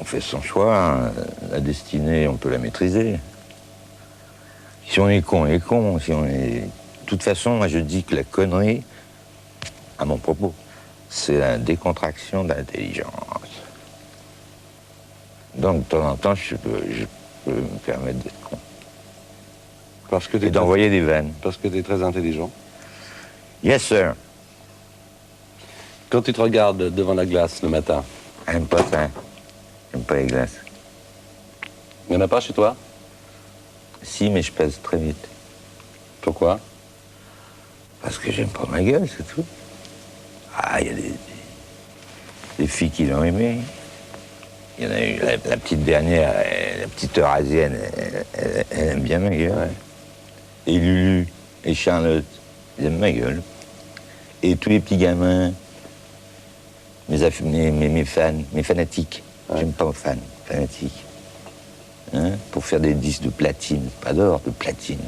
on fait son choix, hein. La destinée, on peut la maîtriser. Si on est con, on est con. Si on est... De toute façon, moi je dis que la connerie, à mon propos, c'est la décontraction de l'intelligence. Donc de temps en temps, je peux me permettre d'être con. Parce que Et d'envoyer des vannes. Parce que tu es très intelligent. Yes, sir. Quand tu te regardes devant la glace le matin, J'aime pas ça. J'aime pas les glaces. il n'y en a pas chez toi? Si, mais je pèse très vite. Pourquoi? Parce que j'aime pas ma gueule, c'est tout. Ah, il y a des filles qui l'ont aimé. Il y en a eu, la petite dernière, la petite eurasienne, elle aime bien ma gueule. Ouais. Et Lulu et Charlotte, ils aiment ma gueule. Et tous les petits gamins, mes fans, mes fanatiques. Ouais. J'aime pas aux fans, fanatiques. Hein? Pour faire des disques de platine, pas d'or, de platine.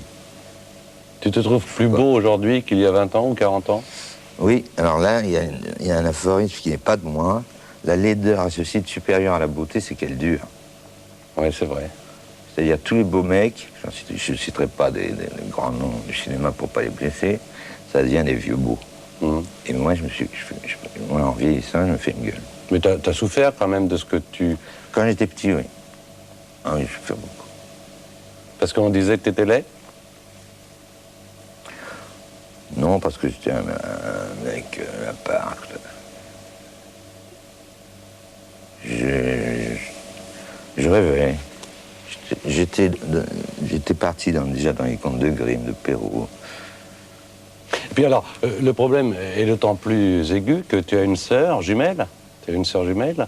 Tu te trouves plus beau aujourd'hui qu'il y a 20 ans ou 40 ans? Oui, alors là, il y a un aphorisme qui n'est pas de moi. La laideur associée de supérieure à la beauté, c'est qu'elle dure. Oui, c'est vrai. C'est-à-dire tous les beaux mecs, je ne citerai pas des grands noms du cinéma pour pas les blesser, ça devient des vieux beaux. Et moi, moi, en vieillissant, je me fais une gueule. Mais t'as souffert quand même de ce que tu... Quand j'étais petit, oui. Ah oui, je souffrais beaucoup. Parce qu'on disait que t'étais laid? Non, parce que j'étais un mec à part. Je rêvais. J'étais parti déjà dans les contes de Grimm, de Perrault. Et puis alors, le problème est d'autant plus aigu que tu as une sœur jumelle. Tu as une sœur jumelle.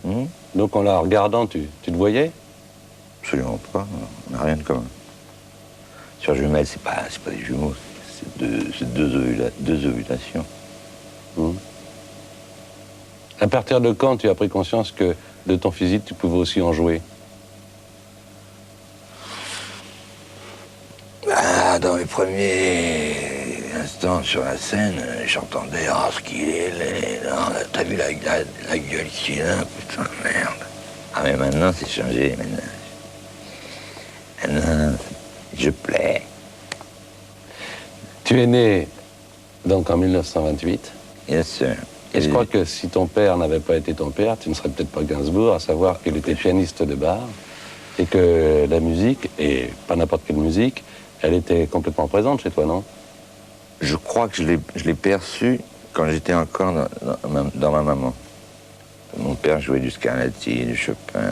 Donc en la regardant, tu te voyais? Absolument pas. On n'a rien de commun. Sœur jumelle, c'est pas des jumeaux. C'est deux ovulations. À partir de quand tu as pris conscience que de ton physique, tu pouvais aussi en jouer? Ah, dans mes premiers instants sur la scène, j'entendais « Ah, ce qu'il est laid, t'as vu la gueule qu'il a, putain, merde !» Ah, mais maintenant, c'est changé, maintenant, je plais. Tu es né, donc, en 1928. Yes, sir. Et je crois que si ton père n'avait pas été ton père, tu ne serais peut-être pas Gainsbourg, à savoir qu'il était pianiste de bar, et que la musique, et pas n'importe quelle musique, elle était complètement présente chez toi, non? Je crois que je l'ai perçu quand j'étais encore dans ma maman. Mon père jouait du Scarlatti, du Chopin,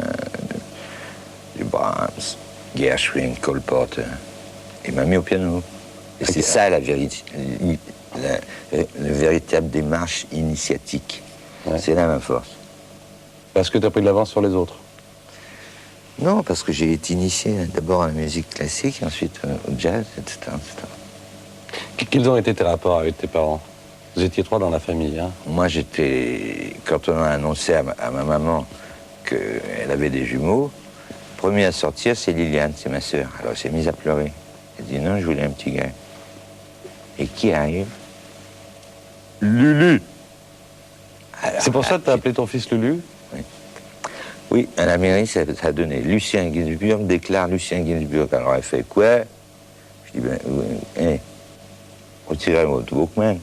du Brahms, Gershwin, Cole Porter. Il m'a mis au piano. Et c'est ça la véritable démarche initiatique. Ouais. C'est là ma force. Parce que tu as pris de l'avance sur les autres? Non, parce que j'ai été initié d'abord à la musique classique, ensuite au jazz, etc., etc. Quels ont été tes rapports avec tes parents? Vous étiez trois dans la famille, hein? Moi, quand on a annoncé à ma maman qu'elle avait des jumeaux, le premier à sortir, c'est Liliane, c'est ma sœur. Alors elle s'est mise à pleurer. Elle dit non, je voulais un petit gars. Et qui arrive? Lulu. C'est pour ça que tu as appelé ton fils Lulu? Oui. Oui, à la mairie, ça a donné Lucien Gainsbourg déclare Lucien Gainsbourg. Alors elle fait quoi? Je dis, retirez votre Walkman.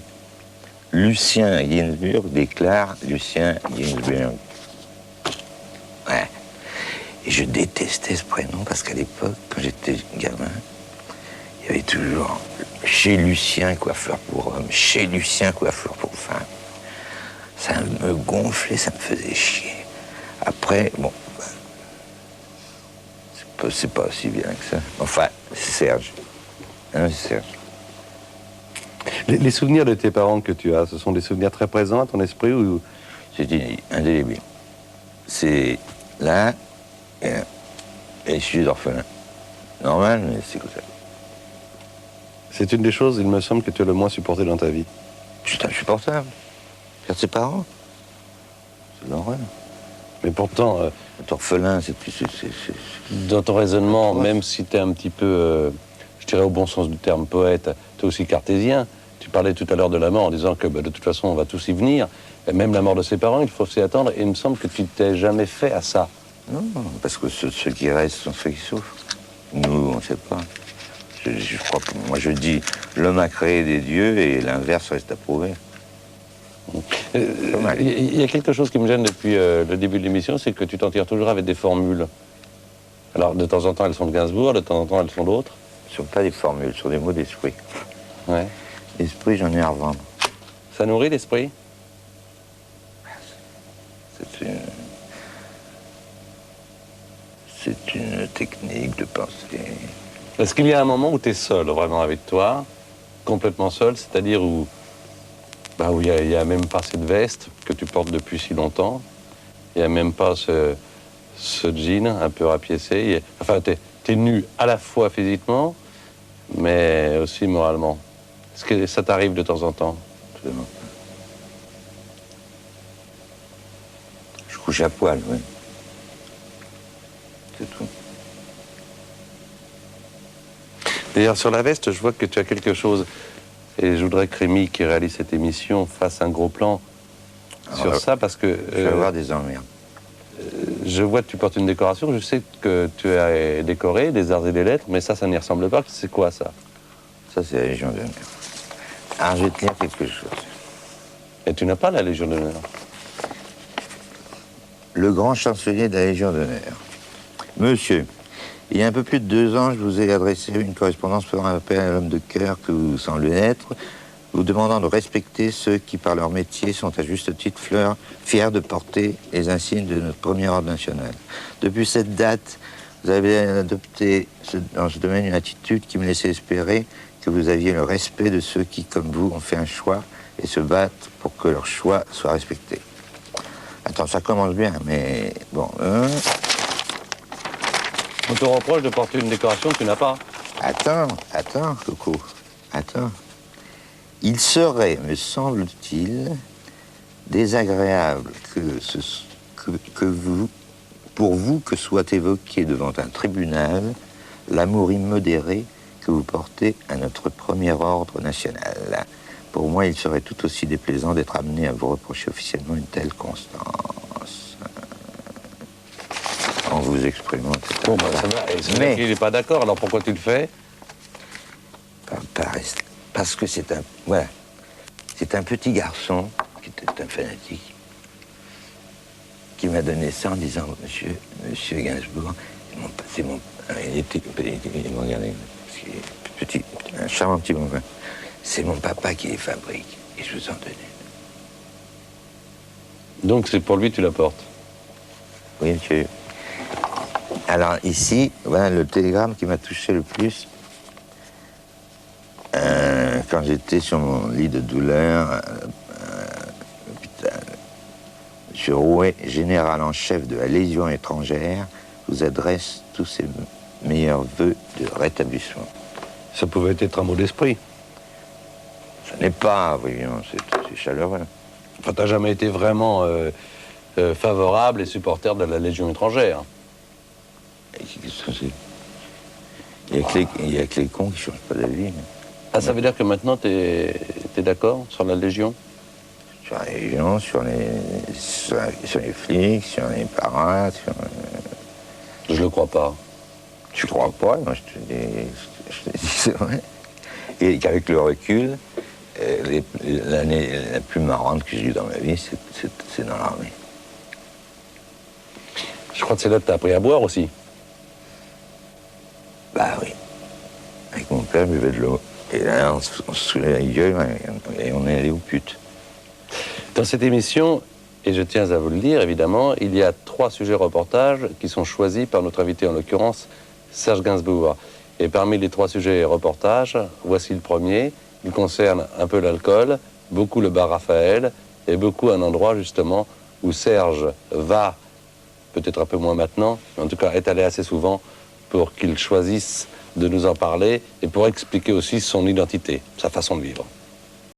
Lucien Gainsbourg déclare Lucien Gainsbourg. Ouais. Et je détestais ce prénom parce qu'à l'époque, quand j'étais gamin, il y avait toujours chez Lucien coiffeur pour homme, chez Lucien coiffeur pour femme. Ça me gonflait, ça me faisait chier. Après, bon, c'est pas aussi bien que ça. Enfin, c'est Serge. Hein, c'est Serge. Les souvenirs de tes parents que tu as, ce sont des souvenirs très présents à ton esprit ou... C'est indélébile. C'est là, et je suis orphelin. Normal, mais c'est comme ça. C'est une des choses, il me semble, que tu as le moins supporté dans ta vie. C'est insupportable. Perdre ses parents, c'est l'horreur. Mais pourtant... Être orphelin, c'est plus... Dans ton raisonnement, même si tu es un petit peu, je dirais au bon sens du terme, poète, tu es aussi cartésien. Tu parlais tout à l'heure de la mort en disant que de toute façon, on va tous y venir. Et même la mort de ses parents, il faut s'y attendre. Et il me semble que tu t'es jamais fait à ça. Non, parce que ceux qui restent sont ceux qui souffrent. Nous, on ne sait pas. Je crois que, moi, je dis, l'homme a créé des dieux et l'inverse reste à prouver. Pas mal. Il y a quelque chose qui me gêne depuis le début de l'émission, c'est que tu t'en tires toujours avec des formules. Alors, de temps en temps, elles sont de Gainsbourg, de temps en temps, elles sont d'autres. Ce ne sont pas des formules, ce sont des mots d'esprit. Ouais. L'esprit, j'en ai à revendre. Ça nourrit l'esprit? C'est une technique de pensée. Est-ce qu'il y a un moment où tu es seul, vraiment, avec toi, complètement seul, c'est-à-dire où il n'y a même pas cette veste que tu portes depuis si longtemps, il n'y a même pas ce jean un peu rapiécé, enfin, tu es nu à la fois physiquement, mais aussi moralement. Est-ce que ça t'arrive de temps en temps? Absolument. Je couche à poil, oui. C'est tout. D'ailleurs, sur la veste, je vois que tu as quelque chose. Et je voudrais que Rémi, qui réalise cette émission, fasse un gros plan sur ça, parce que... Je vais avoir des emmerdes. Je vois que tu portes une décoration. Je sais que tu as décoré des arts et des lettres, mais ça n'y ressemble pas. C'est quoi, ça? Ça, c'est la Légion d'honneur. Alors, je vais te dire quelque chose. Et tu n'as pas la Légion d'honneur? Le grand chancelier de la Légion d'honneur. Monsieur, il y a un peu plus de 2 ans, je vous ai adressé une correspondance faisant appel à l'homme de cœur que vous semblez être, vous demandant de respecter ceux qui, par leur métier, sont à juste titre fiers de porter les insignes de notre premier ordre national. Depuis cette date, vous avez adopté dans ce domaine une attitude qui me laissait espérer que vous aviez le respect de ceux qui, comme vous, ont fait un choix et se battent pour que leur choix soit respecté. Attends, ça commence bien, mais bon... On te reproche de porter une décoration que tu n'as pas. Attends, Coco, attends. Il serait, me semble-t-il, désagréable pour vous, que soit évoqué devant un tribunal l'amour immodéré que vous portez à notre premier ordre national. Pour moi, il serait tout aussi déplaisant d'être amené à vous reprocher officiellement une telle constance. En vous exprimant, etc. Bon, ça va. Mais il n'est pas d'accord, alors pourquoi tu le fais? Parce que c'est un... Voilà. C'est un petit garçon, qui était un fanatique, qui m'a donné ça en disant, Monsieur Gainsbourg, c'est mon... Il m'a regardé, petit, un charmant petit bonbon. C'est mon papa qui les fabrique, et je vous en donne une. Donc c'est pour lui que tu la portes? Oui, monsieur. Alors ici, voilà le télégramme qui m'a touché le plus. Quand j'étais sur mon lit de douleur à l'hôpital. Monsieur Rouet, général en chef de la Légion étrangère, vous adresse tous ses meilleurs vœux de rétablissement. Ça pouvait être un mot d'esprit. Ce n'est pas, voyons, c'est chaleureux. Enfin, t'as jamais été vraiment favorable et supporter de la Légion étrangère. Il y a que les cons qui ne changent pas d'avis. Ah, ça veut dire que maintenant, t'es d'accord sur la Légion? Sur la Légion, sur les flics, sur les parades, sur... Je le crois pas. Tu crois pas? Moi, je te dis c'est vrai. Et qu'avec le recul, l'année la plus marrante que j'ai eue dans ma vie, c'est dans l'armée. Je crois que c'est là que t'as appris à boire aussi. Bah oui. Avec mon père, je buvais de l'eau. Et là, on se soulevait la gueule et on est allé aux putes. Dans cette émission, et je tiens à vous le dire, évidemment, il y a 3 sujets reportages qui sont choisis par notre invité, en l'occurrence, Serge Gainsbourg. Et parmi les 3 sujets reportages, voici le premier. Il concerne un peu l'alcool, beaucoup le bar Raphaël, et beaucoup un endroit, justement, où Serge va, peut-être un peu moins maintenant, mais en tout cas est allé assez souvent, pour qu'il choisisse de nous en parler et pour expliquer aussi son identité, sa façon de vivre.